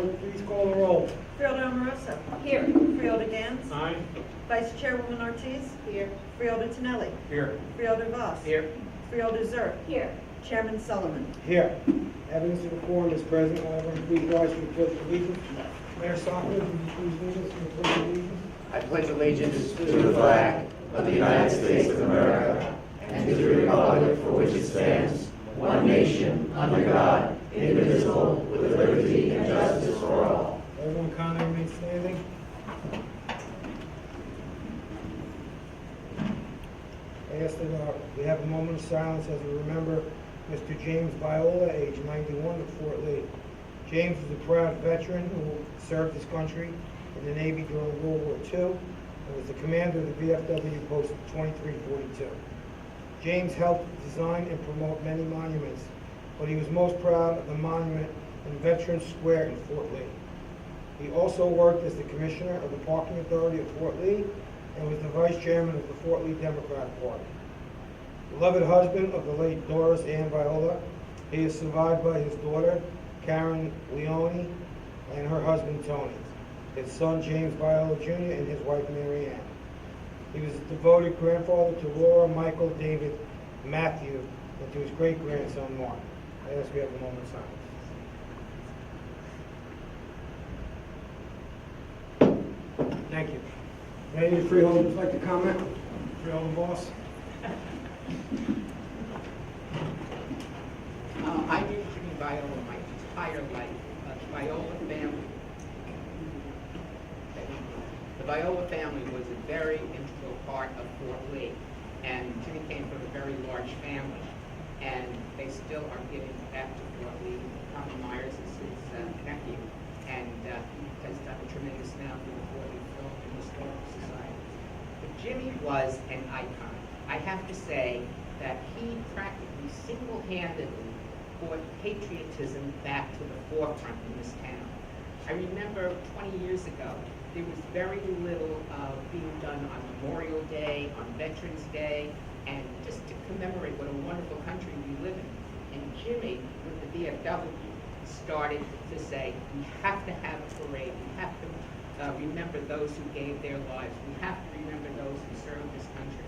Clerk, please call the roll. Freeholder Amoroso. Here. Freeholder Gans. Aye. Vice Chairwoman Ortiz. Here. Freeholder Tinelli. Here. Freeholder Voss. Here. Freeholder Zerk. Here. Chairman Sullivan. Here. Evidence of a quorum is present. However, please rise for the pledge of allegiance. Mayor Sokol, would you please lead us in the pledge of allegiance? I pledge allegiance to the flag of the United States of America and to the republic for which it stands, one nation, under God, indivisible, with liberty and justice for all. Everyone kindly remain standing. I ask that we have a moment of silence as we remember Mr. James Viola, age 91, of Fort Lee. James was a proud veteran who served his country in the Navy during World War II and was the commander of the VFW Post 2342. James helped design and promote many monuments, but he was most proud of the monument in Veterans Square in Fort Lee. He also worked as the commissioner of the Parking Authority of Fort Lee and was the vice chairman of the Fort Lee Democratic Party. Beloved husband of the late Doris Ann Viola, he is survived by his daughter, Karen Leone, and her husband, Tony, his son, James Viola Jr., and his wife, Mary Ann. He was a devoted grandfather to Laura, Michael, David, Matthew, and to his great-grandson, Mark. I ask we have a moment of silence. Thank you. Any of the freeholders like to comment? Freeholder Voss? I knew Jimmy Viola my entire life. The Viola family. The Viola family was a very integral part of Fort Lee, and Jimmy came from a very large family, and they still are giving back to Fort Lee. Tommy Myers is his nephew, and he has done a tremendous amount for the Fort Lee Film and Historical Society. But Jimmy was an icon. I have to say that he practically single-handedly brought patriotism back to the forefront in this town. I remember 20 years ago, there was very little being done on Memorial Day, on Veterans Day, and just to commemorate what a wonderful country we live in. And Jimmy, with the VFW, started to say, we have to have a parade, we have to remember those who gave their lives, we have to remember those who served this country.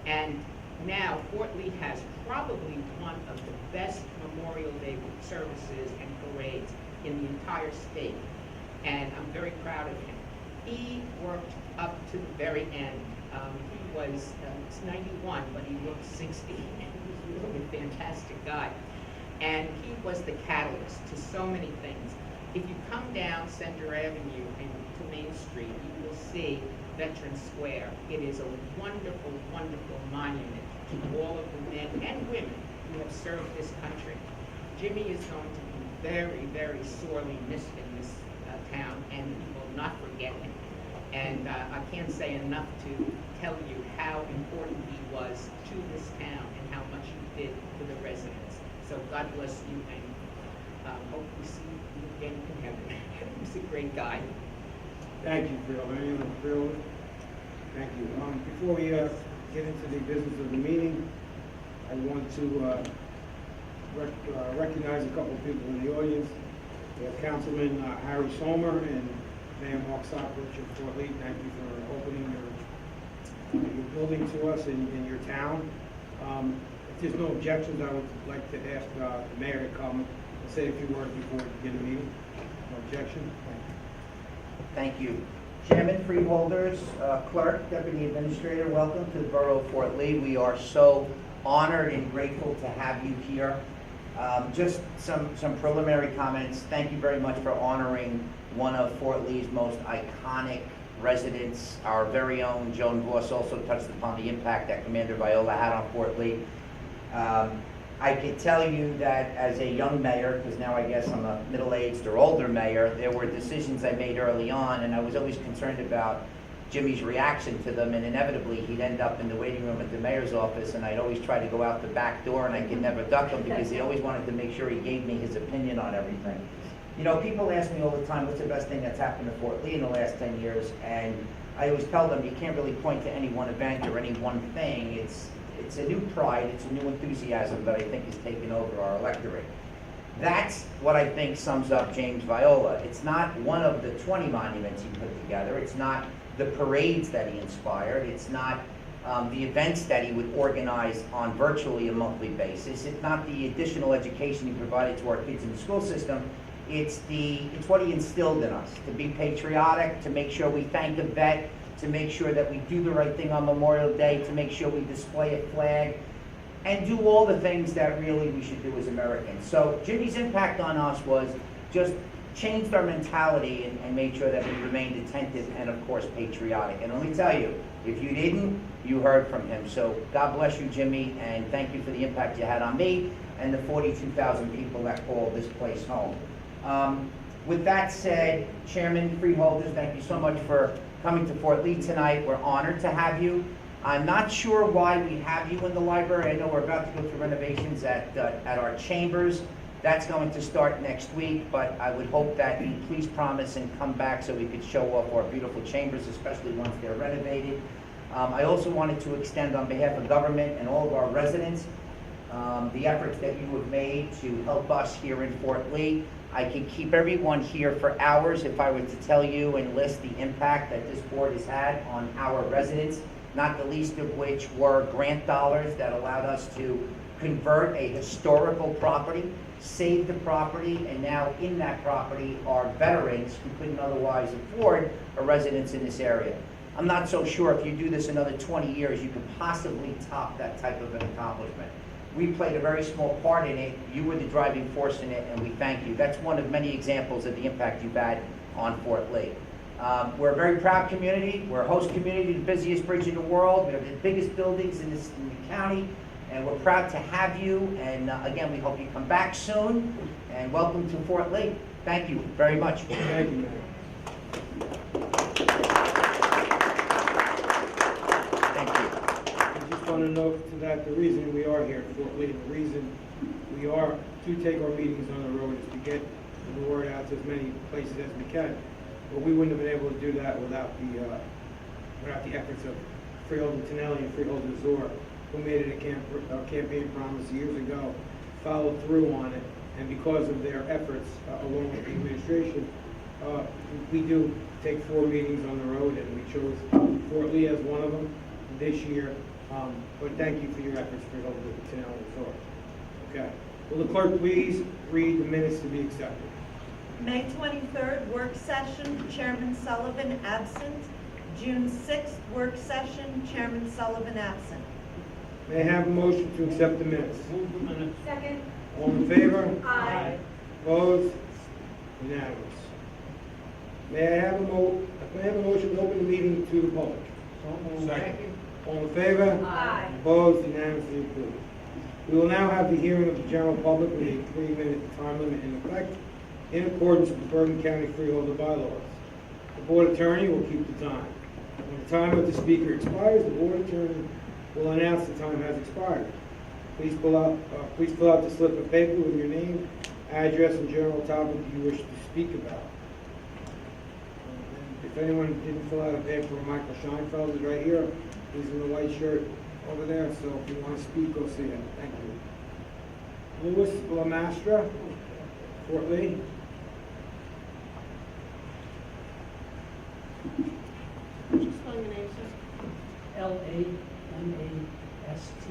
And now Fort Lee has probably one of the best Memorial Day services and parades in the entire state. And I'm very proud of him. He worked up to the very end. He was 91, but he looked 60. He was really a fantastic guy. And he was the catalyst to so many things. If you come down Center Avenue and to Main Street, you will see Veterans Square. It is a wonderful, wonderful monument to all of the men and women who have served this country. Jimmy is going to be very, very sorely missed in this town, and we will not forget him. And I can't say enough to tell you how important he was to this town and how much he did for the residents. So God bless you, and hope we see you again in heaven. He was a great guy. Thank you, Freeholder. Any other Freeholder? Thank you. Before we get into the business of the meeting, I want to recognize a couple of people in the audience. We have Councilman Harry Sommer and Mayor Mark Sokovich of Fort Lee. Thank you for opening your building to us in your town. If there's no objections, I would like to ask the mayor to come and say a few words before we begin the meeting. No objection? Thank you. Chairman, freeholders, clerk, deputy administrator, welcome to the Borough of Fort Lee. We are so honored and grateful to have you here. Just some preliminary comments. Thank you very much for honoring one of Fort Lee's most iconic residents. Our very own Joan Voss also touched upon the impact that Commander Viola had on Fort Lee. I can tell you that as a young mayor, because now I guess I'm a middle-aged or older mayor, there were decisions I made early on, and I was always concerned about Jimmy's reaction to them, and inevitably he'd end up in the waiting room at the mayor's office, and I'd always try to go out the back door, and I could never duck him because he always wanted to make sure he gave me his opinion on everything. You know, people ask me all the time, what's the best thing that's happened to Fort Lee in the last 10 years? And I always tell them, you can't really point to any one event or any one thing. It's a new pride, it's a new enthusiasm that I think has taken over our electorate. That's what I think sums up James Viola. It's not one of the 20 monuments he put together. It's not the parades that he inspired. It's not the events that he would organize on virtually a monthly basis. It's not the additional education he provided to our kids in the school system. It's what he instilled in us, to be patriotic, to make sure we thank a vet, to make sure that we do the right thing on Memorial Day, to make sure we display a flag, and do all the things that really we should do as Americans. So Jimmy's impact on us was just changed our mentality and made sure that we remained attentive and, of course, patriotic. And let me tell you, if you didn't, you heard from him. So God bless you, Jimmy, and thank you for the impact you had on me and the 42,000 people that called this place home. With that said, Chairman, Freeholders, thank you so much for coming to Fort Lee tonight. We're honored to have you. I'm not sure why we have you in the library. I know we're about to go through renovations at our chambers. That's going to start next week, but I would hope that you please promise and come back so we could show off our beautiful chambers, especially once they're renovated. I also wanted to extend on behalf of government and all of our residents the efforts that you have made to help us here in Fort Lee. I could keep everyone here for hours if I were to tell you and list the impact that this board has had on our residents, not the least of which were grant dollars that allowed us to convert a historical property, save the property, and now in that property are veterans who couldn't otherwise afford a residence in this area. I'm not so sure if you do this another 20 years, you could possibly top that type of an accomplishment. We played a very small part in it. You were the driving force in it, and we thank you. That's one of many examples of the impact you've had on Fort Lee. We're a very proud community. We're a host community, the busiest bridge in the world. We have the biggest buildings in the county, and we're proud to have you. And again, we hope you come back soon, and welcome to Fort Lee. Thank you very much. Thank you, Mayor. Thank you. I just want to note to that the reason we are here in Fort Lee, the reason we are to take our meetings on the road is to get the word out to as many places as we can. But we wouldn't have been able to do that without the efforts of Freeholder Tonelli and Freeholder Zor, who made it a campaign promise years ago, followed through on it, and because of their efforts, along with the administration, we do take 4 meetings on the road, and we chose Fort Lee as one of them this year. But thank you for your efforts, Freeholder Tonelli and Zor. Okay. Will the clerk please read the minutes to be accepted? May 23rd, work session, Chairman Sullivan absent. June 6th, work session, Chairman Sullivan absent. May I have a motion to accept the minutes? Move the minutes. Second. All in favor? Aye. Opposed? Unanimous. May I have a motion to open the meeting to the public? So moved. Second. All in favor? Aye. Opposed? Unanimously approved. We will now have the hearing of the general public with a 3-minute time limit in effect in accordance with the Bergen County Freeholder bylaws. The board attorney will keep the time. When the time of the speaker expires, the board attorney will announce the time has expired. Please fill out the slip of paper with your name, address, and general topic you wish to speak about. And if anyone didn't fill out a paper, Michael Scheinfeld is right here. He's in the white shirt over there, so if you want to speak, go see him. Thank you. Louis Lamastra, Fort Lee. Just spell your name, sir. Lamastr.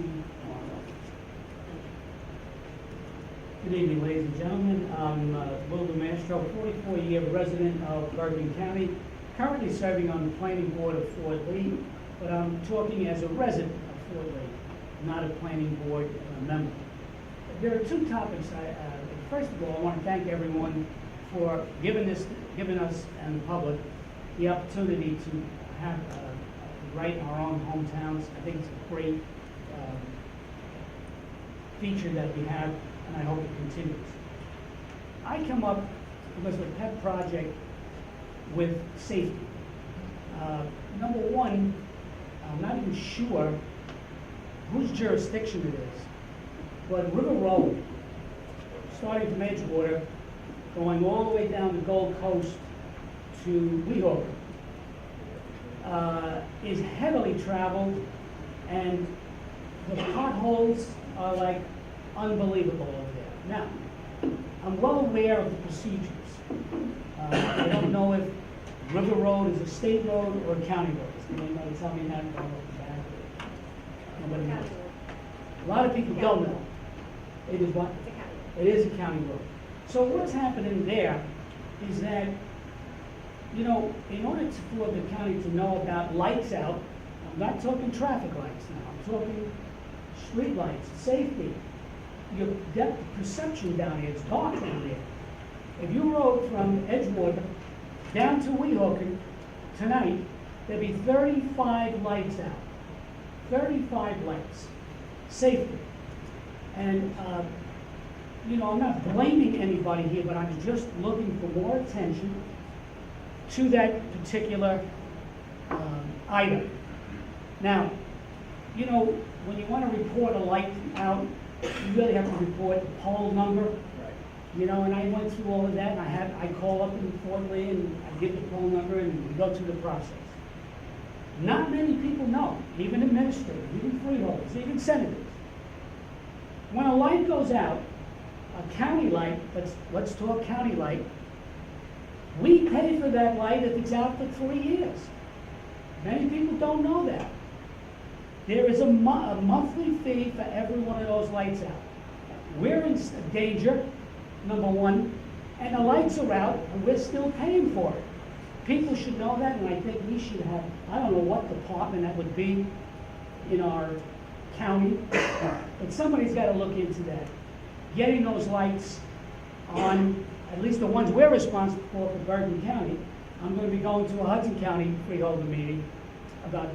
Good evening, ladies and gentlemen. I'm Will Lamastra, 44-year resident of Bergen County, currently serving on the planning board of Fort Lee, but I'm talking as a resident of Fort Lee, not a planning board member. There are 2 topics. First of all, I want to thank everyone for giving us and the public the opportunity to have write in our own hometowns. I think it's a great feature that we have, and I hope it continues. I come up because of a pet project with safety. Number one, I'm not even sure whose jurisdiction it is, but River Road, starting from Edgewater, going all the way down the Gold Coast to Weehawken, is heavily traveled, and the potholes are like unbelievable over there. Now, I'm well aware of the procedures. I don't know if River Road is a state road or a county road. Does anybody tell me that? Nobody knows. A lot of people don't know. It is what? It is a county road. So what's happening there is that, you know, in order for the county to know about lights out, I'm not talking traffic lights now, I'm talking street lights, safety. Your depth of perception down here, it's dark down there. If you rode from Edgewood down to Weehawken tonight, there'd be 35 lights out. 35 lights. Safety. And, you know, I'm not blaming anybody here, but I'm just looking for more attention to that particular item. Now, you know, when you want to report a light out, you really have to report the pole number. Right. You know, and I went through all of that, and I call up in Fort Lee, and I give the pole number, and we go through the process. Not many people know, even administrators, even freeholders, even senators. When a light goes out, a county light, let's talk county light, we pay for that light if it's out for 3 years. Many people don't know that. There is a monthly fee for every one of those lights out. We're in danger, number one, and the lights are out, and we're still paying for it. People should know that, and I think we should have, I don't know what department that would be in our county, but somebody's got to look into that. Getting those lights on, at least the ones we're responsible for Bergen County. I'm going to be going to a Hudson County freeholder meeting about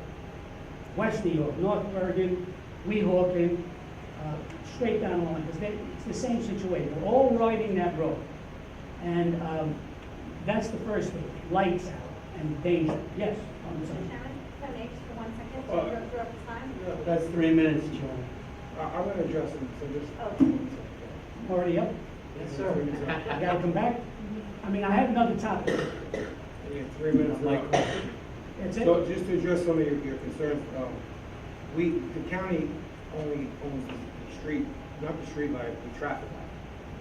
West New York, North Bergen, Weehawken, straight down the line, because it's the same situation. We're all riding that road. And that's the first thing, lights out and danger. Yes, I'm sorry. Sharon, can I just for 1 second to go through up the time? That's 3 minutes, Chairman. I'm gonna address them, so just. Oh, Already up? Yes, sir. I gotta come back? I mean, I have another topic. You have 3 minutes. My left. question. That's it? So just to address some of your concerns, the county only owns the street, not the street light, the traffic light.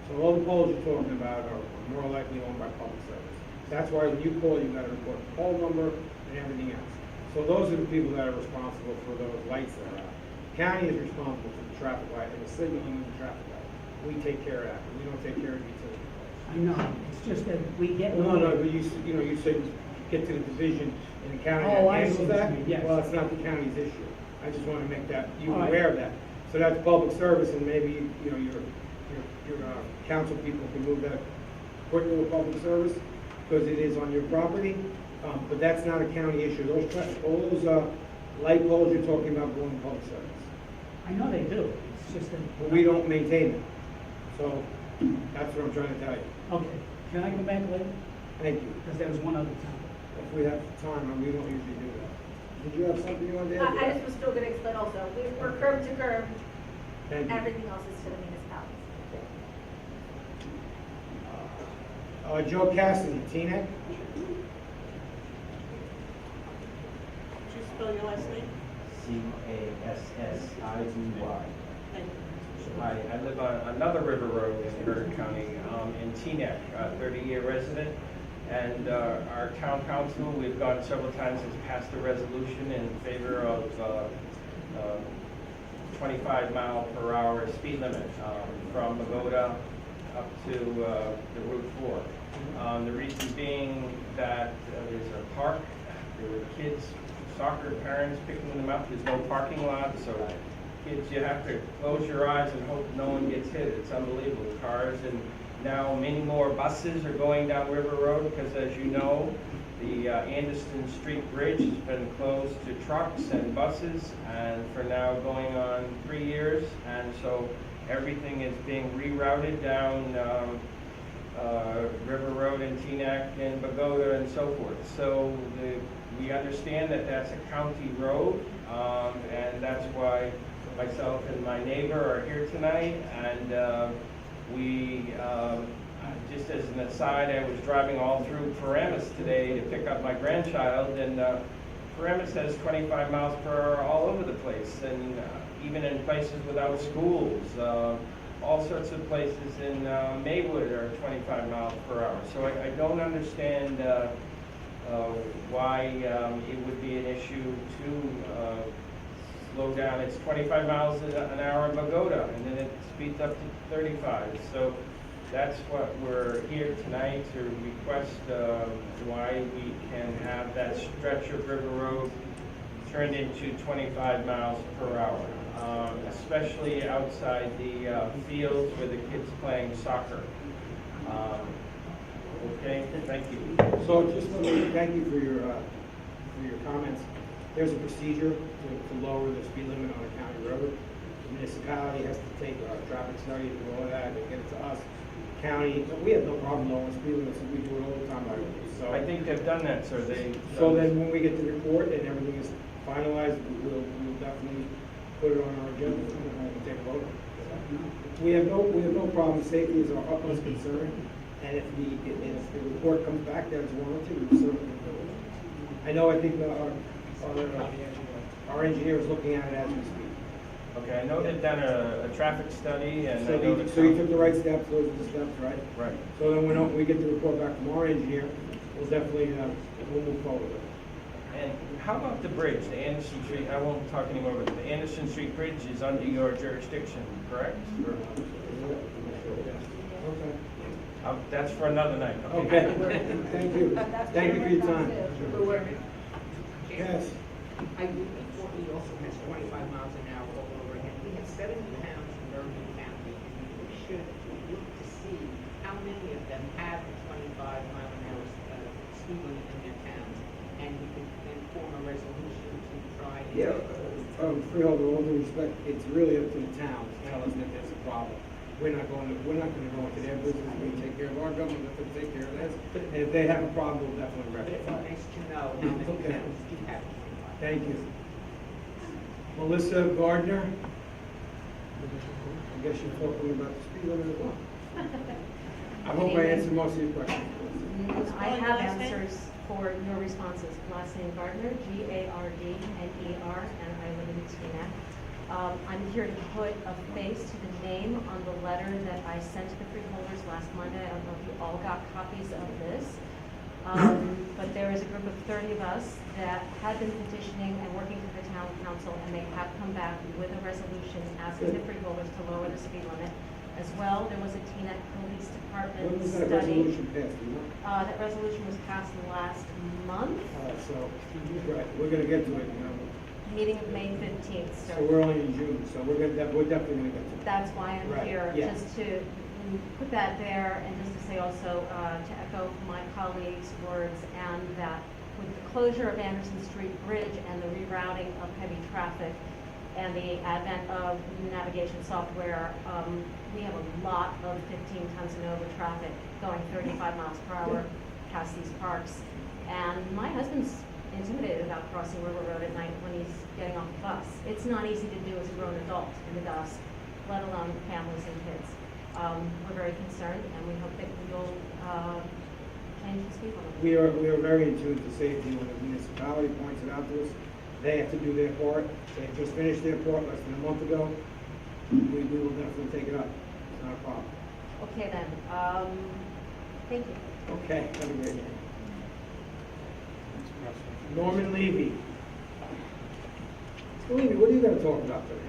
So all the poles you're talking about are more likely owned by public service. That's why when you call, you gotta report the pole number and everything else. So those are the people that are responsible for those lights that are out. County is responsible for the traffic light and the signaling of the traffic light. We take care of that, but we don't take care of the utility poles. I know, it's just that we get. No, but you said get to the division in the county that Oh, I see handles what you that. mean, yes. Well, it's not the county's issue. I just want to make that, you All right. aware of that. So that's public service, and maybe, your council people can move that quickly with public service, because it is on your property. But that's not a county issue. All those light poles you're talking about going to public service. I know they do, it's just that. But we don't maintain them. So that's what I'm trying to tell you. Okay, can I come back later? Thank you. Because there was one other topic. If we have time, and we don't usually do that. Did you have something you wanted to add? I just was still gonna explain also, we're curb to curb, Thank you. everything else is to the municipalities. Joe Cassidy, Teaneck. Could you spell your last name? Cassidy. Thank you. Hi, I live on another river road in Bergen County, in Teaneck, 30-year resident. And our town council, we've gone several times, has passed a resolution in favor of 25-mile-per-hour speed limit from Pagoda up to the Route 4. The reason being that there's a park, there were kids, soccer parents picking them up, there's no parking lot, so kids, you have to close your eyes and hope no one gets hit. It's unbelievable, cars, and now many more buses are going down River Road, because as you know, the Anderson Street Bridge has been closed to trucks and buses, and for now going on 3 years, and so everything is being rerouted down River Road in Teaneck and Pagoda and so forth. So we understand that that's a county road, and that's why myself and my neighbor are here tonight. And we, just as an aside, I was driving all through Paramus today to pick up my grandchild, and Paramus has 25 miles per hour all over the place, and even in places without schools. All sorts of places in Maywood are 25 miles per hour. So I don't understand why it would be an issue to slow down. It's 25 miles an hour in Pagoda, and then it speeds up to 35. So that's what we're here tonight to request, why we can have that stretch of River Road turned into 25 miles per hour, especially outside the fields where the kids playing soccer. Okay, thank you. So just let me thank you for your comments. There's a procedure to lower the speed limit on a county road. The municipality has to take a traffic study and do all that, and get it to us. County, we have no problem lowering speed limits, we do it all the time by the way. So I think they've done that, sir. So then when we get the report and everything is finalized, we'll definitely put it on our agenda and take a vote. We have no problem. Safety is our utmost concern, and if the report comes back that it's warranted, we certainly will do it. I know, I think our engineer is looking at it as we speak. Okay, I know they've done a traffic study, and I So know you took the right steps, those are the steps, right? Right. So then when we get the report back from our engineer, we'll definitely, we'll move forward with it. And how about the bridge, the Anderson Street, I won't talk anymore, but the Anderson Street Bridge is under your jurisdiction, correct? Okay. That's for another night. Okay, thank you. Thank you for your time. Yes. I believe Fort Lee also has 25 miles an hour all over again. We have 70 towns in Bergen County, and we should look to see how many of them have a 25-mile-an-hour speed limit in their towns, and we could then form a resolution to try and... Yeah, Freeholder, all due respect, it's really up to the towns to tell us if there's a problem. We're not going to go into their business, we take care of our government, let them take care of theirs. And if they have a problem, we'll definitely But it'd be rectify it. nice to know how many Okay. towns do have 25. Thank you. Melissa Gardner? I guess you're talking about the speed limit as well. I hope I answered most of your questions. I have answers for your responses. Last name Gardner, Gardner, and I live in Teaneck. I'm here to put a face to the name on the letter that I sent to the freeholders last Monday. I don't know if you all got copies of this. But there is a group of 30 of us that had been petitioning and working for the town council, and they have come back with a resolution asking the freeholders to lower the speed limit. As well, there was a Teaneck Police Department When was that study. resolution passed, do you know? That resolution was passed last month, So, right, we're gonna get to it, you know. meeting of May 15th. So we're only in June, so we're definitely gonna get to it. That's why I'm Right, here, yeah. just to put that there, and just to say also, to echo my colleagues' words, and that with the closure of Anderson Street Bridge and the rerouting of heavy traffic and the advent of navigation software, we have a lot of 15 tons and over traffic going 35 miles per hour past these parks. And my husband's intimidated about crossing River Road at night when he's getting off the bus. It's not easy to do as a grown adult in the dusk, let alone families and kids. We're very concerned, and we hope that you'll change the speed limit. We are very in tune to safety. When the municipality points it out to us, they have to do their part. They just finished their part less than a month ago. We will definitely take it up. It's not a problem. Okay then, thank you. Okay, have a great day. Norman Levy. Mr. Levy, what are you gonna talk about today?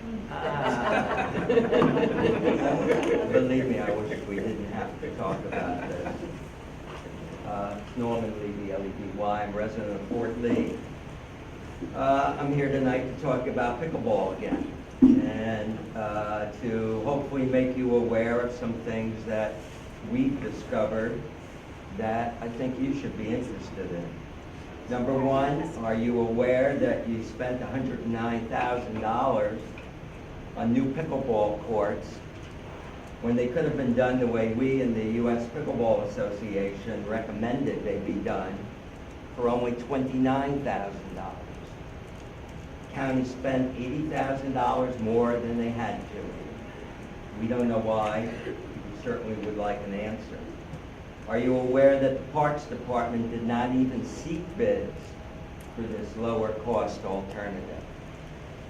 Believe me, I wish we didn't have to talk about this. Norman Levy, L-E-V-Y, I'm a resident of Fort Lee. I'm here tonight to talk about pickleball again, and to hopefully make you aware of some things that we've discovered that I think you should be interested in. Number one, are you aware that you spent $109,000 on new pickleball courts when they could have been done the way we in the U.S. Pickleball Association recommended they be done for only $29,000? County spent $80,000 more than they had to. We don't know why. We certainly would like an answer. Are you aware that the Parks Department did not even seek bids for this lower cost alternative?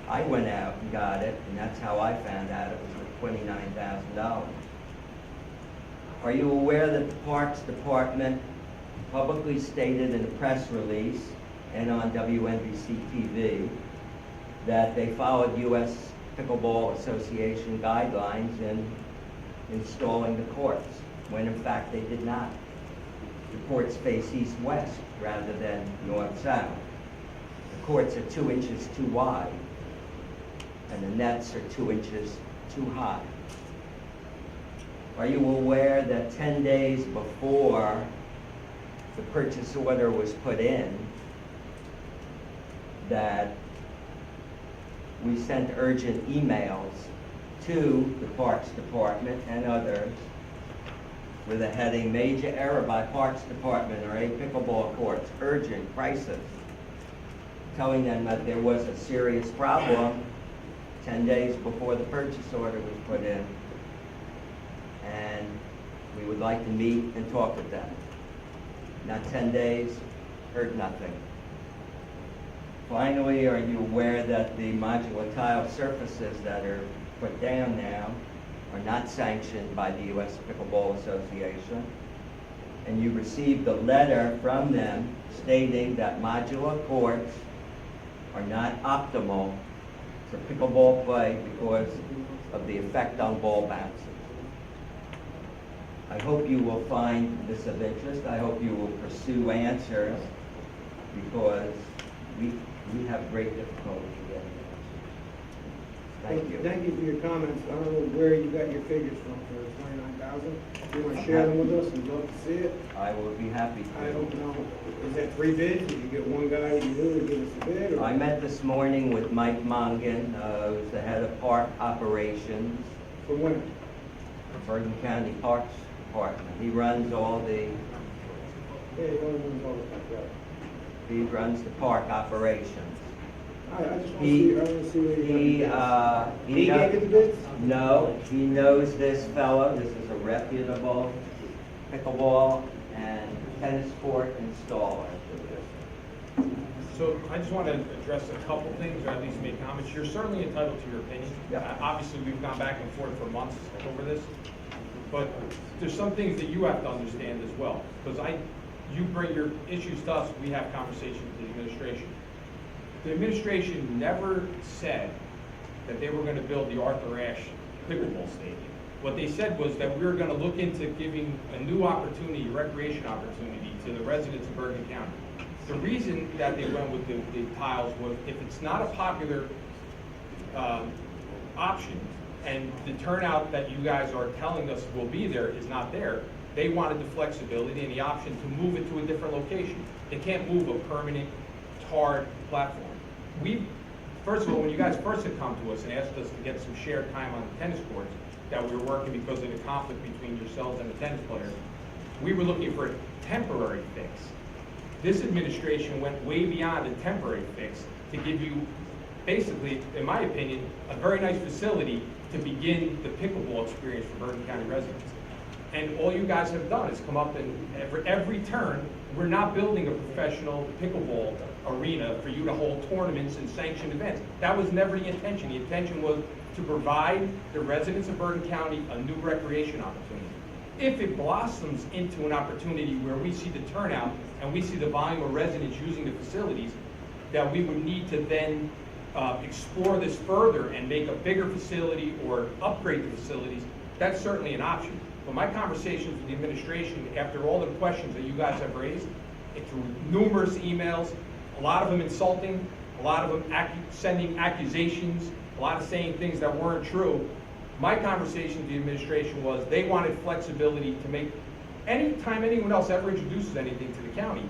I went out and got it, and that's how I found out it was $29,000. Are you aware that the Parks Department publicly stated in a press release and on WNBC TV that they followed U.S. Pickleball Association guidelines in installing the courts, when in fact they did not? The courts face east-west rather than north-south. The courts are 2 inches too wide, and the nets are 2 inches too high. Are you aware that 10 days before the purchase order was put in, that we sent urgent emails to the Parks Department and others with a heading, "Major error by Parks Department or a pickleball courts, urgent crisis," telling them that there was a serious problem 10 days before the purchase order was put in, and we would like to meet and talk with them. Not 10 days, heard nothing. Finally, are you aware that the modular tile surfaces that are put down now are not sanctioned by the U.S. Pickleball Association? And you received a letter from them stating that modular courts are not optimal for pickleball play because of the effect on ball bounces. I hope you will find this of interest. I hope you will pursue answers, because we have great difficulty getting answers. Thank you. Thank you for your comments. I don't know where you got your figures from for the 29,000. You want to share them with us? We'd love to see it. I will be happy to. I don't know. Is that 3 bids? Did you get one guy you knew to give us a bid? Or? I met this morning with Mike Mongan, who's the head of park operations For when? for Bergen County Parks Department. He runs all the, Yeah, you want to move over like that. he runs the park operations. I just want to He- see, I want to see where you He, got the bids. he He kno- gave you the bids? No, he knows this fellow. This is a reputable pickleball and tennis court installer. So I just want to address a couple things, or at least make comments. You're certainly entitled to your opinion. Yeah. Obviously, we've gone back and forth for months over this, but there's some things that you have to understand as well. Because you bring your issues to us, we have conversations with the administration. The administration never said that they were going to build the Arthur Ashe pickleball stadium. What they said was that we were going to look into giving a new opportunity, recreation opportunity, to the residents of Bergen County. The reason that they went with the tiles was if it's not a popular option and the turnout that you guys are telling us will be there is not there, they wanted the flexibility and the option to move it to a different location. They can't move a permanent tarred platform. First of all, when you guys first had come to us and asked us to get some shared time on the tennis courts, that we were working because of the conflict between yourselves and the tennis players, we were looking for a temporary fix. This administration went way beyond a temporary fix to give you, basically, in my opinion, a very nice facility to begin the pickleball experience for Bergen County residents. And all you guys have done is come up and every turn, we're not building a professional pickleball arena for you to hold tournaments and sanctioned events. That was never the intention. The intention was to provide the residents of Bergen County a new recreation opportunity. If it blossoms into an opportunity where we see the turnout and we see the volume of residents using the facilities, that we would need to then explore this further and make a bigger facility or upgrade the facilities, that's certainly an option. But my conversations with the administration, after all the questions that you guys have raised, through numerous emails, a lot of them insulting, a lot of them sending accusations, a lot of saying things that weren't true, my conversation with the administration was they wanted flexibility to make, anytime anyone else ever introduces anything to the county,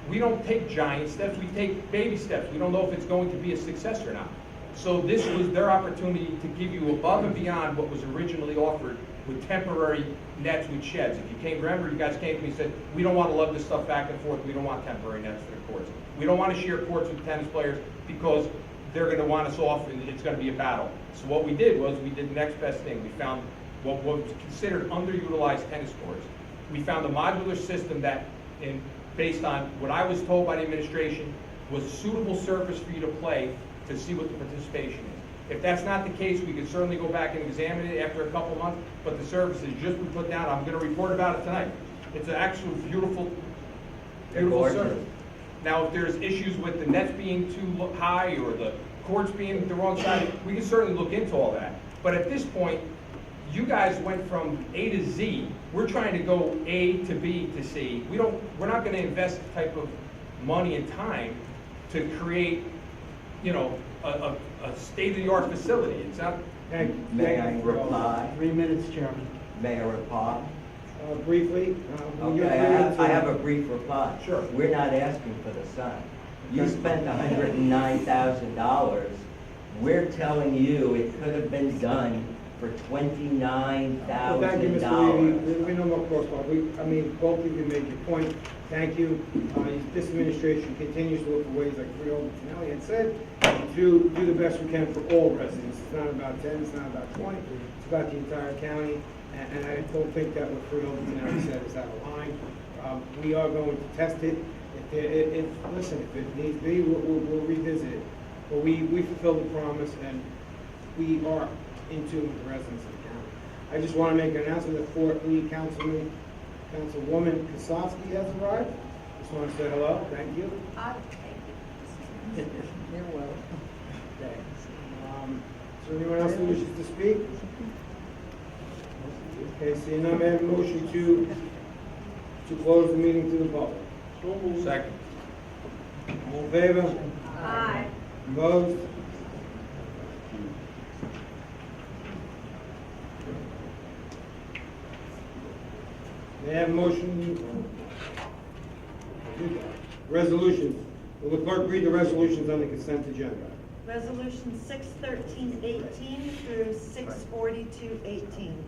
we don't take giant steps, we take baby steps. We don't know if it's going to be a success or not. So this was their opportunity to give you above and beyond what was originally offered with temporary nets with sheds. If you came, remember, you guys came to me and said, we don't want to lug this stuff back and forth, we don't want temporary nets for the courts. We don't want to share courts with tennis players because they're going to want us off and it's going to be a battle. So what we did was we did the next best thing. We found what was considered underutilized tennis courts. We found a modular system that, based on what I was told by the administration, was a suitable surface for you to play to see what the participation is. If that's not the case, we can certainly go back and examine it after a couple of months, but the service has just been put down. I'm gonna report about it tonight. It's an actual beautiful, They're beautiful gorgeous. service. Now, if there's issues with the nets being too high or the cords being the wrong side, we can certainly look into all that. But at this point, you guys went from A to Z. We're trying to go A to B to C. We're not gonna invest the type of money and time to create, you know, a state-of-the-art facility. It's not, May I reply? 3 minutes, Chairman. May I reply? Briefly. when you're Okay, ready to- I have a brief reply. Sure. We're not asking for the sun. You spent $109,000. We're telling you it could have been done for Well, thank you, Mr. Levy. $29,000. We no more crosstalk. I mean, both of you made your point. Thank you. This administration continues to look for ways, like Freeholder Tinelli had said, to do the best we can for all residents. It's not about 10, it's not about 20, it's about the entire county. And I don't think that what Freeholder Tinelli said is out of line. We are going to test it. Listen, if it needs be, we'll revisit it. But we fulfilled the promise, and we are in tune with the residents of the county. I just want to make an announcement that Fort Lee Councilwoman Kosofsky has arrived. Just want to say hello, thank you. You're welcome. Okay. Is there anyone else who wishes to speak? Okay, seeing none, may I have a motion to close the meeting to the public? second. All in favor? Aye. Opposed? May I have a motion? Resolutions. Will the clerk read the resolutions on the consent agenda? Resolution 61318 through 64218.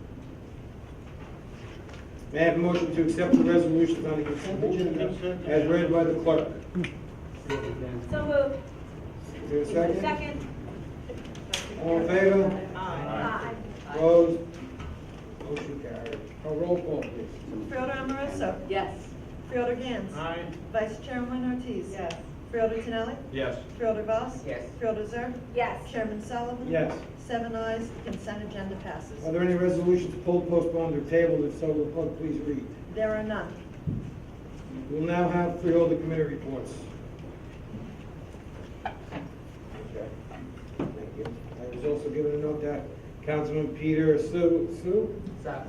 May I have a motion to accept the resolutions on the consent agenda as read by the clerk? So moved. Is there a second? Second. All in favor? Aye. Opposed? Motion carried. A roll call, please. Freeholder Amoroso. Yes. Freeholder Gans. Aye. Vice Chairman Ortiz. Yes. Freeholder Tinelli. Yes. Freeholder Voss. Yes. Freeholder Zerb. Yes. Chairman Sullivan. Yes. 7 ayes, the consent agenda passes. Are there any resolutions pulled, postponed, or tabled? If so, will the clerk please read? There are none. We'll now have Freeholder Committee reports. Okay. Thank you. I was also given a note that Councilman Peter Sue? Sa,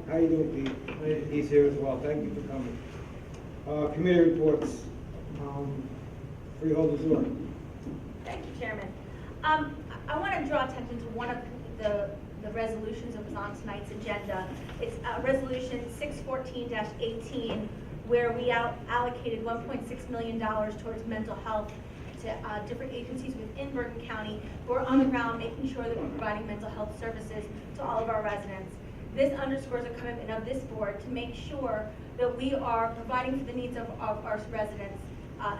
how you doing, Pete? He's here as well. Thank you for coming. Committee reports. Freeholder Zor. Thank you, Chairman. I want to draw attention to one of the resolutions that was on tonight's agenda. It's Resolution 614-18, where we allocated $1.6 million towards mental health to different agencies within Bergen County. We're on the ground making sure that we're providing mental health services to all of our residents. This underscores a commitment of this board to make sure that we are providing for the needs of our residents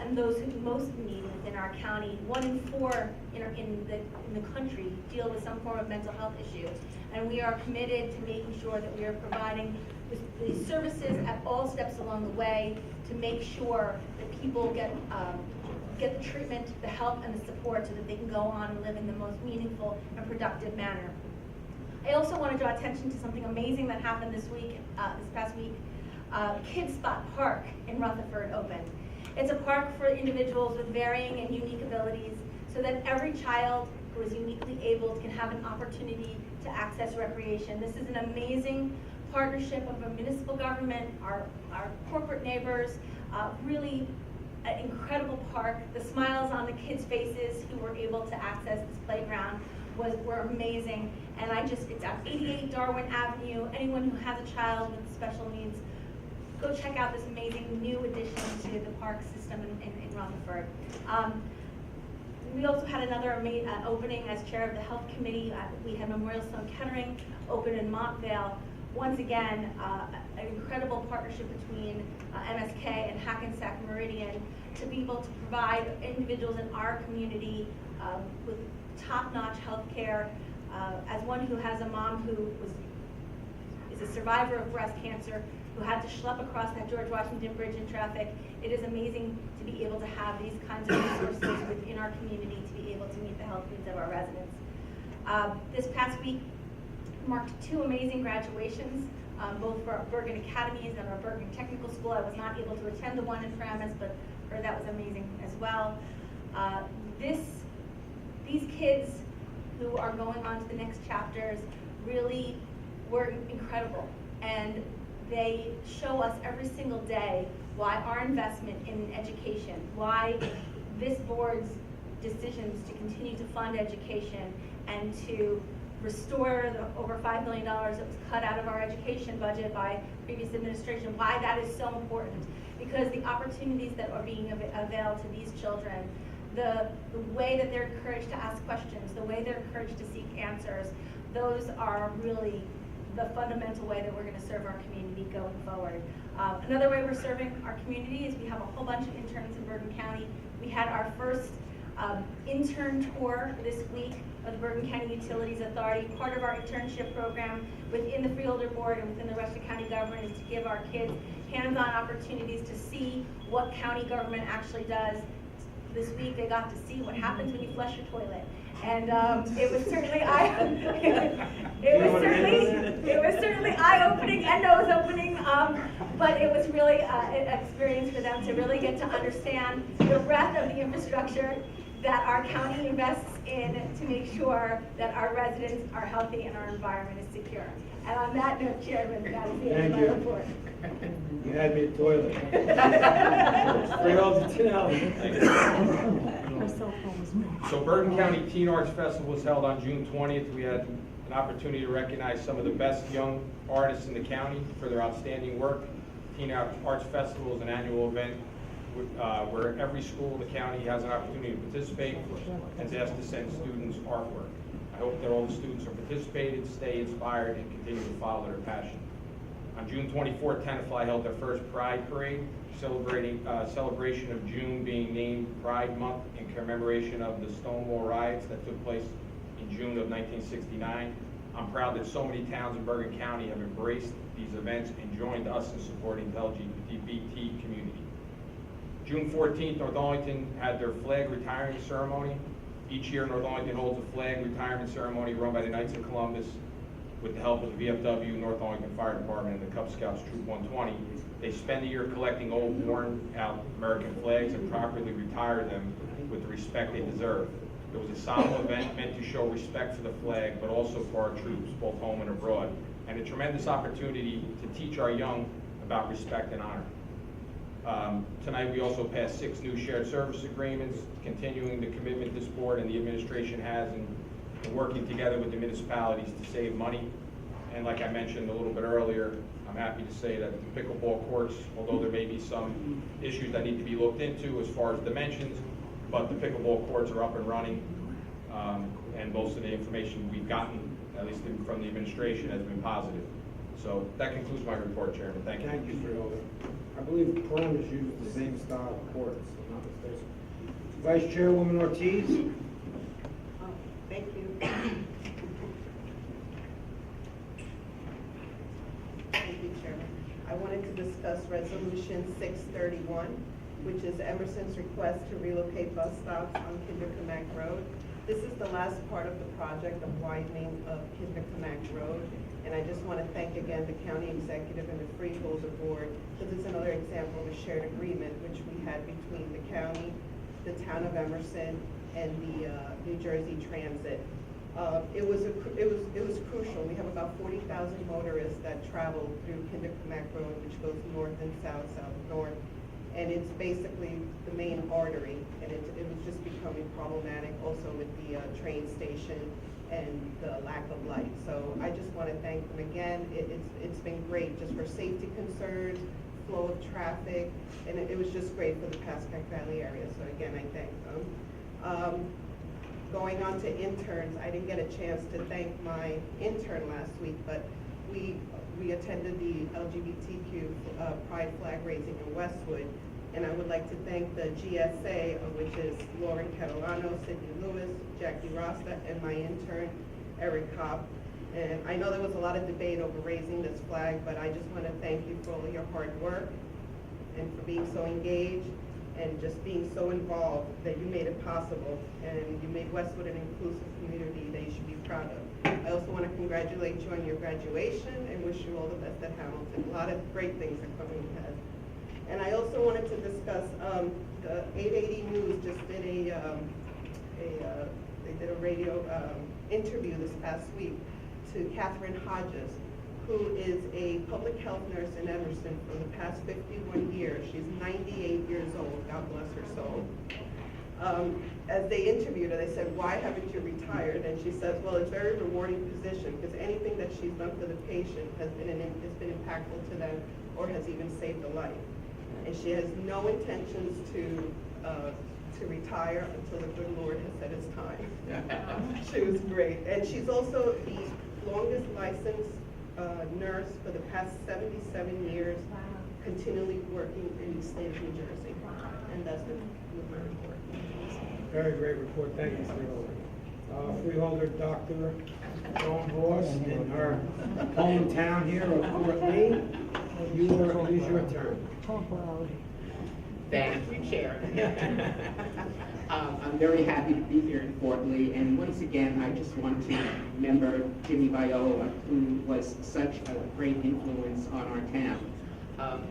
and those who most need within our county. 1 in 4 in the country deal with some form of mental health issue, and we are committed to making sure that we are providing the services at all steps along the way to make sure that people get the treatment, the help, and the support so that they can go on and live in the most meaningful and productive manner. I also want to draw attention to something amazing that happened this past week. Kids Spot Park in Rutherford opened. It's a park for individuals with varying and unique abilities so that every child who is uniquely abled can have an opportunity to access recreation. This is an amazing partnership of a municipal government, our corporate neighbors, really an incredible park. The smiles on the kids' faces who were able to access this playground were amazing. And it's at 88 Darwin Avenue. Anyone who has a child with special needs, go check out this amazing new addition to the park system in Rutherford. We also had another opening as chair of the health committee. We had Memorial Sloan Kettering open in Montvale. Once again, an incredible partnership between MSK and Hackensack Meridian to be able to provide individuals in our community with top-notch health care. As one who has a mom who is a survivor of breast cancer who had to schlep across that George Washington Bridge in traffic. It is amazing to be able to have these kinds of resources within our community to be able to meet the health needs of our residents. This past week marked 2 amazing graduations, both for our Bergen Academies and our Bergen Technical School. I was not able to attend the one in Paramus, but heard that was amazing as well. These kids who are going on to the next chapters really were incredible, and they show us every single day why our investment in education, why this board's decisions to continue to fund education and to restore the over $5 million that was cut out of our education budget by previous administration, why that is so important. Because the opportunities that are being availed to these children, the way that they're encouraged to ask questions, the way they're encouraged to seek answers, those are really the fundamental way that we're going to serve our community going forward. Another way we're serving our community is we have a whole bunch of interns in Bergen County. We had our first intern tour this week of the Bergen County Utilities Authority. Part of our internship program within the Freeholder Board and within the rest of county government is to give our kids hands-on opportunities to see what county government actually does. This week they got to see what happens when you flush your toilet. And it was certainly eye-opening and nose-opening, but it was really an experience for them to really get to understand the breadth of the infrastructure that our county invests in to make sure that our residents are healthy and our environment is secure. And on that note, Chairman, that is the end of my report. You had me at toilet. Freeholder Tinelli. So Bergen County Teen Arts Festival was held on June 20th. We had an opportunity to recognize some of the best young artists in the county for their outstanding work. Teen Arts Festival is an annual event where every school in the county has an opportunity to participate and is asked to send students artwork. I hope that all the students are participated, stay inspired, and continue to follow their passion. On June 24th, Tenafly held their first Pride Parade, celebration of June being named Pride Month in commemoration of the Stonewall riots that took place in June of 1969. I'm proud that so many towns in Bergen County have embraced these events and joined us in supporting the LGBT community. June 14th, North Arlington had their flag retiring ceremony. Each year, North Arlington holds a flag retirement ceremony run by the Knights of Columbus with the help of the VFW, North Arlington Fire Department, and the Cub Scouts Troop 120. They spend the year collecting old, worn-out American flags and properly retire them with the respect they deserve. It was a solemn event meant to show respect for the flag, but also for our troops, both home and abroad, and a tremendous opportunity to teach our young about respect and honor. Tonight, we also passed 6 new shared service agreements, continuing the commitment this board and the administration has in working together with the municipalities to save money. And like I mentioned a little bit earlier, I'm happy to say that the pickleball courts, although there may be some issues that need to be looked into as far as dimensions, but the pickleball courts are up and running, and most of the information we've gotten, at least from the administration, has been positive. So that concludes my report, Chairman. Thank you. Thank you, Freeholder. I believe Paramus uses the same style of courts, if I'm not mistaken. Vice Chairwoman Ortiz. Thank you. Thank you, Chairman. I wanted to discuss Resolution 631, which is Emerson's request to relocate bus stops on Kinderkamak Road. This is the last part of the project of widening of Kinderkamak Road. And I just want to thank again the county executive and the Freeholder Board, because it's another example of a shared agreement which we had between the county, the town of Emerson, and the New Jersey Transit. It was crucial. We have about 40,000 motorists that travel through Kinderkamak Road, which goes north and south, south-north. And it's basically the main artery, and it was just becoming problematic also with the train station and the lack of light. So I just want to thank them again. It's been great just for safety concerns, flow of traffic, and it was just great for the Pascack Valley area. So again, I thank them. Going on to interns, I didn't get a chance to thank my intern last week, but we attended the LGBTQ Pride flag raising in Westwood, and I would like to thank the GSA, which is Lauren Catalano, Sydney Lewis, Jackie Rasta, and my intern, Eric Kopp. And I know there was a lot of debate over raising this flag, but I just want to thank you for all your hard work and for being so engaged and just being so involved that you made it possible. And you made Westwood an inclusive community that you should be proud of. I also want to congratulate you on your graduation and wish you all the best at Hamilton. A lot of great things are coming ahead. And I also wanted to discuss, the 880 News just did they did a radio interview this past week to Catherine Hodges, who is a public health nurse in Emerson for the past 51 years. She's 98 years old, God bless her soul. As they interviewed her, they said, why haven't you retired? And she says, well, it's a very rewarding position because anything that she's done for the patient has been impactful to them or has even saved a life. And she has no intentions to retire until the good Lord has said it's time. She was great. And she's also the longest licensed nurse for the past 77 years, continually working in the state of New Jersey. And that's the very report. Very great report, thank you, Freeholder. Freeholder Dr. Joan Voss in her hometown here of Fort Lee. It is your turn. Thank you, Chair. I'm very happy to be here in Fort Lee, and once again, I just want to remember Jimmy Viola, who was such a great influence on our town.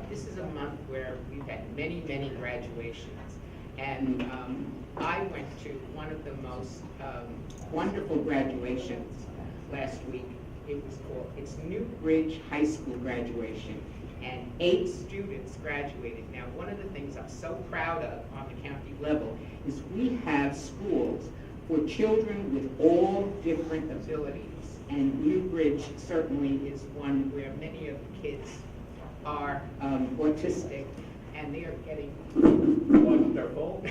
This is a month where we've had many, many graduations, and I went to one of the most wonderful graduations last week. It's New Bridge High School graduation, and 8 students graduated. Now, one of the things I'm so proud of on the county level is we have schools for children with all different abilities, and New Bridge certainly is one where many of the kids are autistic, and they are getting wonderful,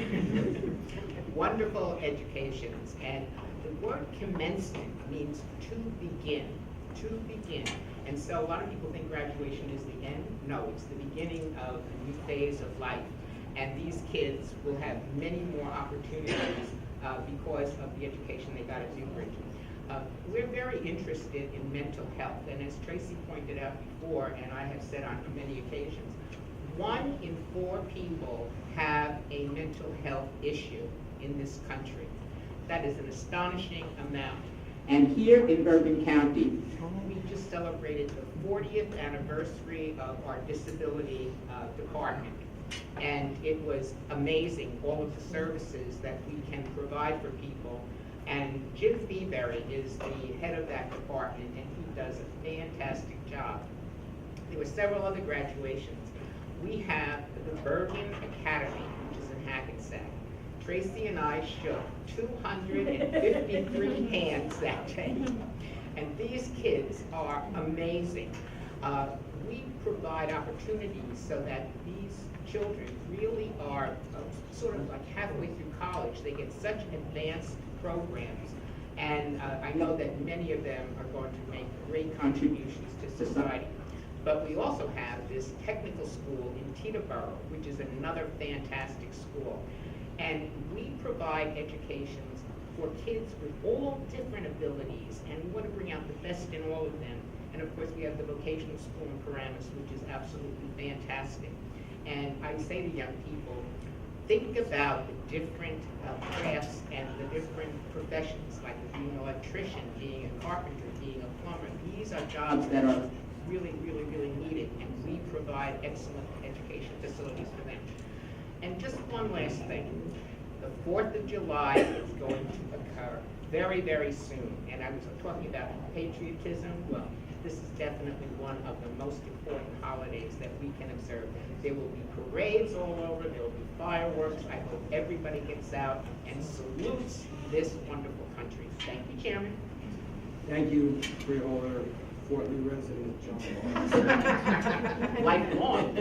wonderful educations. And the word commencement means to begin, to begin. And so a lot of people think graduation is the end. No, it's the beginning of a new phase of life. And these kids will have many more opportunities because of the education they got at New Bridge. We're very interested in mental health. And as Tracy pointed out before, and I have said on many occasions, 1 in 4 people have a mental health issue in this country. That is an astonishing amount. And here in Bergen County, we just celebrated the 40th anniversary of our disability department. And it was amazing, all of the services that we can provide for people. And Jim Feeberry is the head of that department, and he does a fantastic job. There were several other graduations. We have the Bergen Academy, which is in Hackensack. Tracy and I shook 253 hands that day. And these kids are amazing. We provide opportunities so that these children really are sort of like halfway through college. They get such advanced programs. And I know that many of them are going to make great contributions to society. But we also have this technical school in Teterboro, which is another fantastic school. And we provide educations for kids with all different abilities, and we want to bring out the best in all of them. And of course, we have the vocational school in Paramus, which is absolutely fantastic. And I say to young people, think about the different crafts and the different professions, like being an electrician, being a carpenter, being a plumber. These are jobs that are really, really, really needed, and we provide excellent education facilities for them. And just one last thing. The 4th of July is going to occur very, very soon. And I was talking about patriotism. Well, this is definitely one of the most important holidays that we can observe. There will be parades all over. There will be fireworks. I hope everybody gets out and salutes this wonderful country. Thank you, Chairman. Thank you, Freeholder, Fort Lee resident John Voss. Lifelong.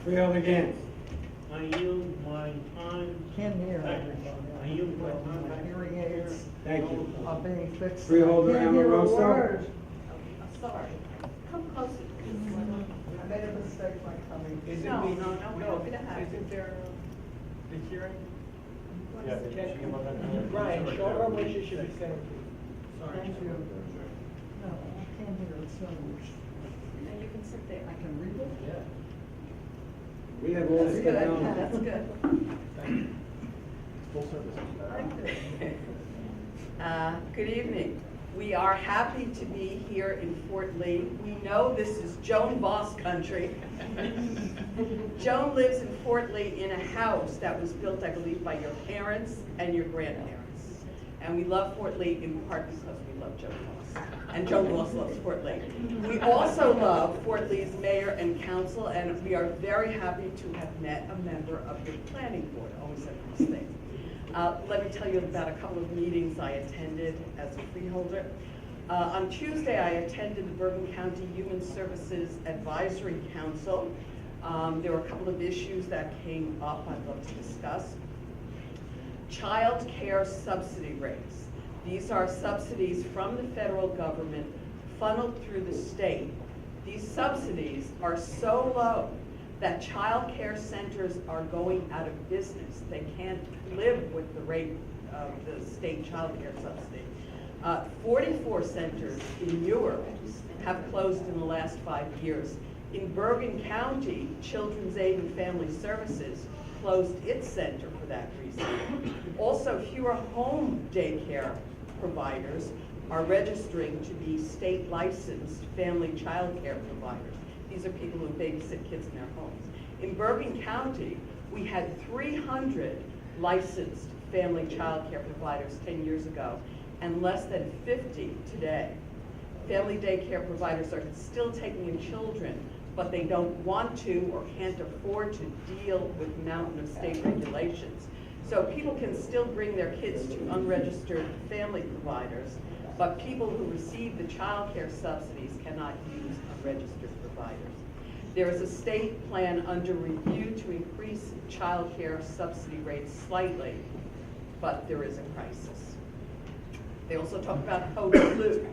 Freeholder Gantz. I yield my time. Can't hear I yield my time. My hearing aids Thank you. are being fixed. Freeholder Can't hear a Amoroso. word. I'm sorry. Come closer, please. I made a mistake by coming. Is it No, the- no, we don't have Isn't there the hearing? Right, show her what she should be saying. So Thank you. No, I can't hear it, so. And you can sit there. I can read it? Yeah. We have all That's sit good, down. that's good. Full service. Good evening. We are happy to be here in Fort Lee. We know this is Joan Boss country. Joan lives in Fort Lee in a house that was built, I believe, by your parents and your grandparents. And we love Fort Lee in part because we love Joan Boss. And Joan Boss loves Fort Lee. We also love Fort Lee's mayor and council, and we are very happy to have met a member of your planning board. Always a nice thing. Let me tell you about a couple of meetings I attended as a freeholder. On Tuesday, I attended the Bergen County Human Services Advisory Council. There were a couple of issues that came up I'd love to discuss. Child care subsidy rates. These are subsidies from the federal government funneled through the state. These subsidies are so low that child care centers are going out of business. They can't live with the rate of the state child care subsidy. 44 centers in Newark have closed in the last 5 years. In Bergen County, Children's Aid and Family Services closed its center for that reason. Also, fewer home daycare providers are registering to be state licensed family child care providers. These are people who babysit kids in their homes. In Bergen County, we had 300 licensed family child care providers 10 years ago, and less than 50 today. Family daycare providers are still taking in children, but they don't want to or can't afford to deal with the mountain of state regulations. So people can still bring their kids to unregistered family providers, but people who receive the child care subsidies cannot use unregistered providers. There is a state plan under review to increase child care subsidy rates slightly, but there is a crisis. They also talk about code blue.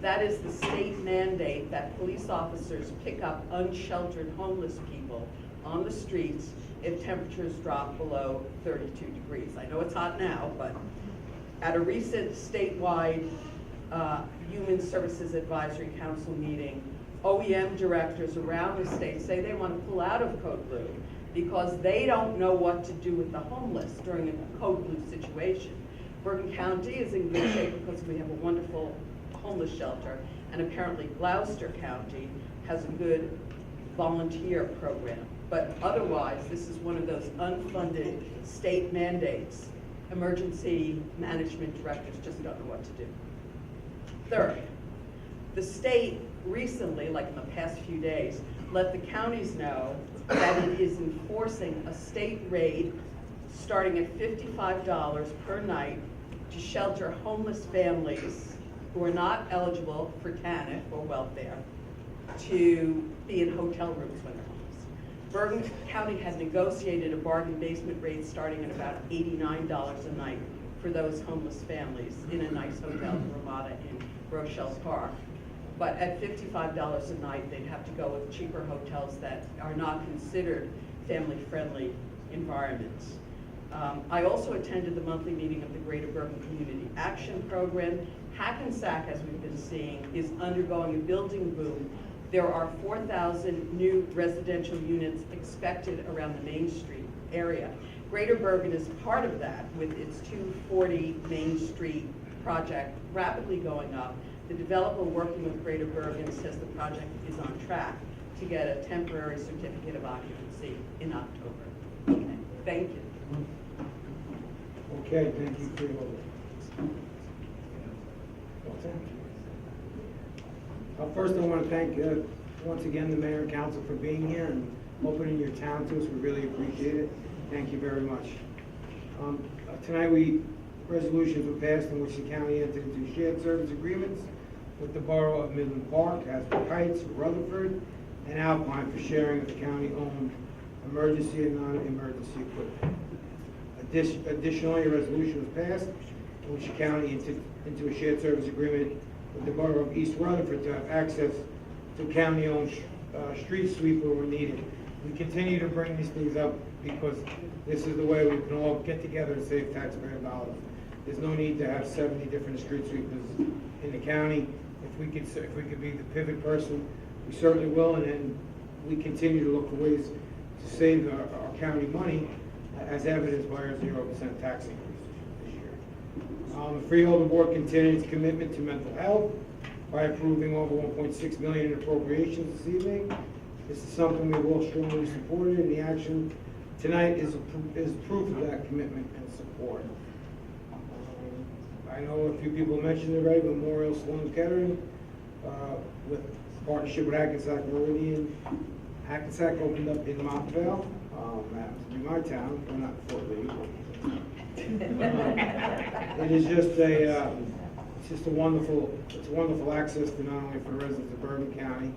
That is the state mandate that police officers pick up unsheltered homeless people on the streets if temperatures drop below 32 degrees. I know it's hot now, but at a recent statewide Human Services Advisory Council meeting, OEM directors around the state say they want to pull out of Code Blue because they don't know what to do with the homeless during a Code Blue situation. Bergen County is in good shape because we have a wonderful homeless shelter, and apparently Gloucester County has a good volunteer program. But otherwise, this is one of those unfunded state mandates. Emergency management directors just don't know what to do. Third, the state recently, like in the past few days, let the counties know that it is enforcing a state rate starting at $55 per night to shelter homeless families who are not eligible for TANF or welfare to be in hotel rooms when they're homeless. Bergen County had negotiated a bargain basement rate starting at about $89 a night for those homeless families in a nice hotel, Ramada in Rochelle Park. But at $55 a night, they'd have to go with cheaper hotels that are not considered family-friendly environments. I also attended the monthly meeting of the Greater Bergen Community Action Program. Hackensack, as we've been seeing, is undergoing a building boom. There are 4,000 new residential units expected around the Main Street area. Greater Bergen is part of that with its 240 Main Street project rapidly going up. The developer working with Greater Bergen says the project is on track to get a temporary certificate of occupancy in October. Okay, thank you. Okay, thank you, Freeholder. First, I want to thank, once again, the mayor and council for being here and opening your town to us. We really appreciate it. Thank you very much. Tonight, resolutions were passed in which the county entered into shared service agreements with the borough of Midland Park, Aspen Heights, Rutherford, and Alpine for sharing of the county-owned emergency and non-emergency equipment. Additionally, a resolution was passed in which the county entered into a shared service agreement with the borough of East Rutherford to have access to county-owned street sweeper when needed. We continue to bring these things up because this is the way we can all get together and save taxpayer dollars. there's no need to have 70 different street sweepers in the county. If we could be the pivot person, we certainly will, and then we continue to look for ways to save our county money, as evidenced by our 0% tax increase this year. The Freeholder Board continued its commitment to mental health by approving over $1.6 million in appropriations this evening. This is something we've all strongly supported, and the action tonight is proof of that commitment and support. I know a few people mentioned it already, Memorial Sloan Kettering, with partnership with Hackensack Meridian. Hackensack opened up in Montvale, happens to be my town, we're not Fort Lee. It is just it's a wonderful access to not only for residents of Bergen County.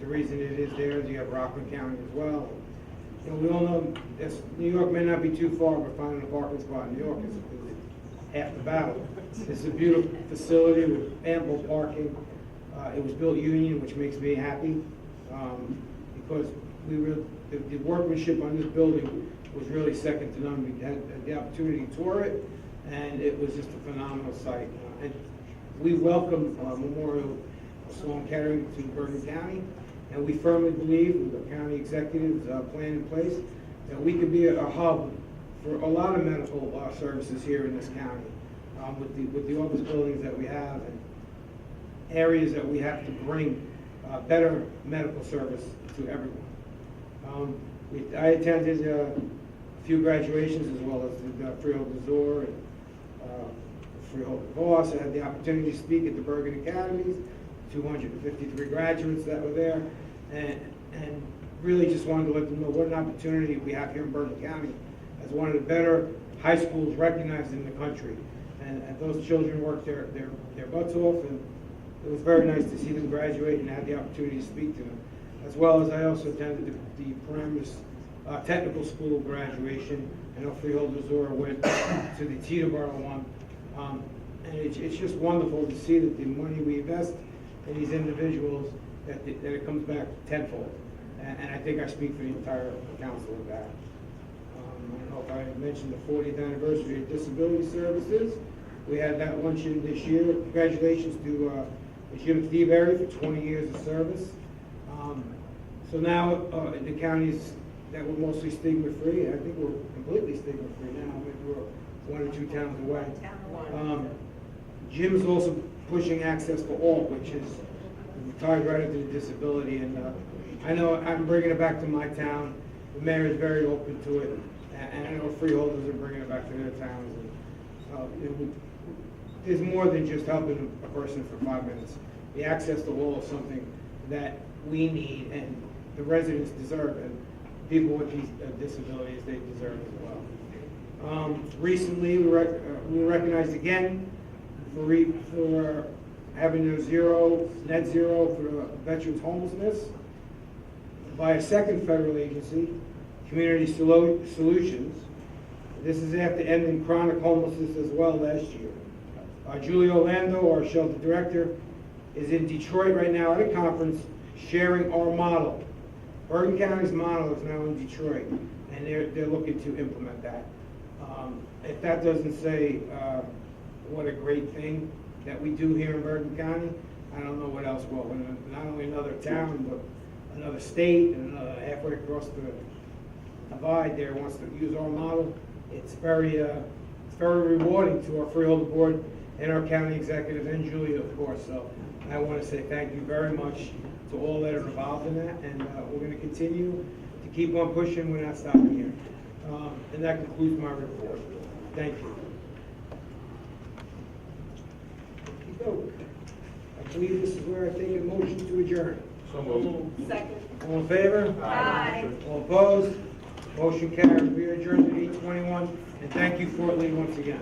The reason it is there is you have Rockland County as well. You know, we all know New York may not be too far, but finding a parking spot in New York is half the battle. It's a beautiful facility with ample parking. It was built union, which makes me happy, because the workmanship on this building was really second to none. We had the opportunity to tour it, and it was just a phenomenal site. And we welcome Memorial Sloan Kettering to Bergen County, and we firmly believe, with the county executives' plan in place, that we could be a hub for a lot of medical services here in this county, with the office buildings that we have and areas that we have to bring better medical service to everyone. I attended a few graduations as well as the Freeholder Zor and Freeholder Voss. I had the opportunity to speak at the Bergen Academies, 253 graduates that were there, and really just wanted to let them know what an opportunity we have here in Bergen County as one of the better high schools recognized in the country. And those children worked their butts off, and it was very nice to see them graduate and have the opportunity to speak to them. As well as I also attended the Paramus Technical School graduation. I know Freeholder Zora went to the Teterboro one. And it's just wonderful to see that the money we invest in these individuals, that it comes back tenfold. And I think I speak for the entire council with that. I don't know if I mentioned the 40th anniversary of disability services. We had that luncheon this year. Congratulations to Jim Thieberry for 20 years of service. So now the counties that were mostly stigma-free, I think we're completely stigma-free now. Maybe we're 1 or 2 towns away. Jim's also pushing access for all, which is tied right into the disability. And I know I'm bringing it back to my town. The mayor is very open to it, and I know freeholders are bringing it back to their towns. And, there's more than just helping a person for 5 minutes. The access to all is something that we need, and the residents deserve, and people with these disabilities, they deserve as well. Recently, we were recognized again for having a net zero for veterans homelessness by a second federal agency, Community Solutions. This is after ending chronic homelessness as well last year. Julie Orlando, our shelter director, is in Detroit right now at a conference sharing our model. Bergen County's model is now in Detroit, and they're looking to implement that. If that doesn't say what a great thing that we do here in Bergen County, I don't know what else will. Not only another town, but another state and halfway across the divide there wants to use our model. It's very rewarding to our Freeholder Board and our county executive and Julia, of course. So I want to say thank you very much to all that are involved in that, and we're going to continue to keep on pushing. We're not stopping here. And that concludes my report. Thank you. I believe this is where I take a motion to adjourn. So moved. Second. All in favor? Aye. All opposed? Motion carried. We are adjourned at 8:21, and thank you, Fort Lee, once again.